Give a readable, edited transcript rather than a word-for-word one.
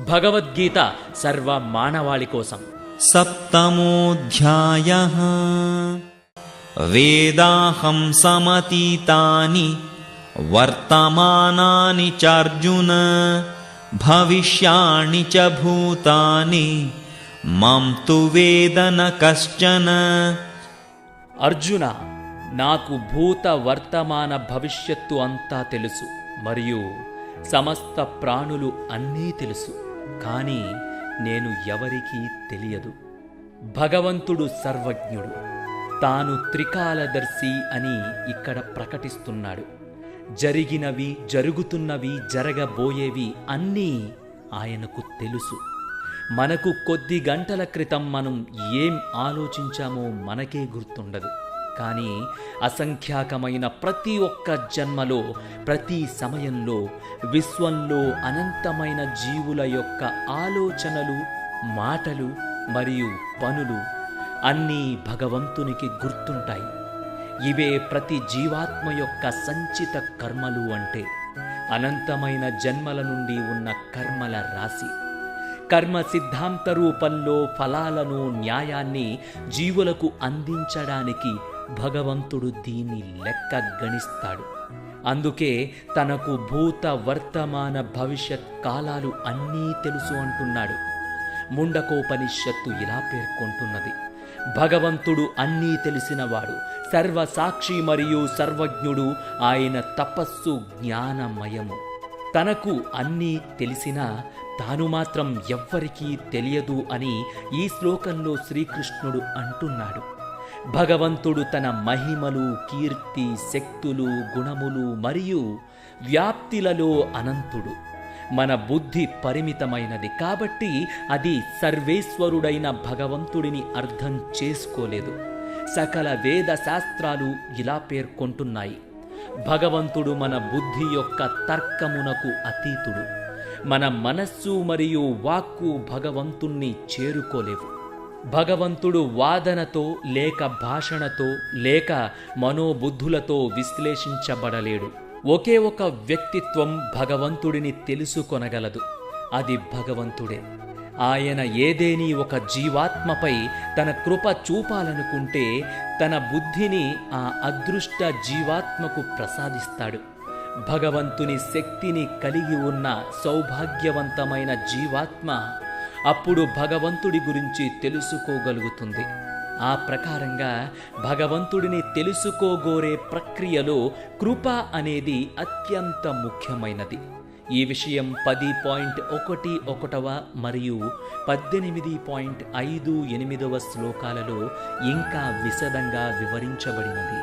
భగవద్గీత సర్వ మానవాళి కోసం. సప్తమోऽధ్యాయః వేదాహం సమతీతాని వర్తమానాని చార్జున భవిష్యాణి చ భూతాని మాం తు వేద న కశ్చన. అర్జున, నాకు భూత వర్తమాన భవిష్యత్తు అంతా తెలుసు మరియు సమస్త ప్రాణులు అన్నీ తెలుసు, కానీ నేను ఎవరికీ తెలియదు. భగవంతుడు సర్వజ్ఞుడు. తాను త్రికాలదర్శి అని ఇక్కడ ప్రకటిస్తున్నాడు. జరిగినవి, జరుగుతున్నవి, జరగబోయేవి అన్నీ ఆయనకు తెలుసు. మనకు కొద్ది గంటల క్రితం మనం ఏం ఆలోచించామో మనకే గుర్తుండదు. కానీ అసంఖ్యాకమైన ప్రతి ఒక్క జన్మలో, ప్రతి సమయంలో విశ్వంలో అనంతమైన జీవుల యొక్క ఆలోచనలు, మాటలు మరియు పనులు అన్నీ భగవంతునికి గుర్తుంటాయి. ఇవే ప్రతి జీవాత్మ యొక్క సంచిత కర్మలు అంటే అనంతమైన జన్మల నుండి ఉన్న కర్మల రాశి. కర్మ సిద్ధాంత రూపంలో ఫలాలను, న్యాయాన్ని జీవులకు అందించడానికి భగవంతుడు దీన్ని లెక్క గణిస్తాడు. అందుకే తనకు భూత వర్తమాన భవిష్యత్ కాలాలు అన్నీ తెలుసు అంటున్నాడు. ముండకోపనిషత్తు ఇలా పేర్కొంటున్నది: భగవంతుడు అన్నీ తెలిసినవాడు, సర్వసాక్షి మరియు సర్వజ్ఞుడు. ఆయన తపస్సు జ్ఞానమయము. తనకు అన్నీ తెలిసినా తాను మాత్రం ఎవ్వరికీ తెలియదు అని ఈ శ్లోకంలో శ్రీకృష్ణుడు అంటున్నాడు. భగవంతుడు తన మహిమలు, కీర్తి, శక్తులు, గుణములు మరియు వ్యాప్తిలలో అనంతుడు. మన బుద్ధి పరిమితమైనది కాబట్టి అది సర్వేశ్వరుడైన భగవంతుడిని అర్థం చేసుకోలేదు. సకల వేద శాస్త్రాలు ఇలా పేర్కొంటున్నాయి: భగవంతుడు మన బుద్ధి యొక్క తర్కమునకు అతీతుడు. మన మనస్సు మరియు వాక్కు భగవంతుణ్ణి చేరుకోలేవు. భగవంతుడు వాదనతో లేక భాషణతో లేక మనోబుద్ధులతో విశ్లేషించబడలేడు. ఒకే ఒక వ్యక్తిత్వం భగవంతుడిని తెలుసుకొనగలదు, అది భగవంతుడే. ఆయన ఏదేని ఒక జీవాత్మపై తన కృప చూపాలనుకుంటే తన బుద్ధిని ఆ అదృష్ట జీవాత్మకు ప్రసాదిస్తాడు. భగవంతుని శక్తిని కలిగి ఉన్న సౌభాగ్యవంతమైన జీవాత్మ అప్పుడు భగవంతుడి గురించి తెలుసుకోగలుగుతుంది. ఆ ప్రకారంగా భగవంతుడిని తెలుసుకోగోరే ప్రక్రియలో కృప అనేది అత్యంత ముఖ్యమైనది. ఈ విషయం 10.11 మరియు 18.58 శ్లోకాలలో ఇంకా విశదంగా వివరించబడినది.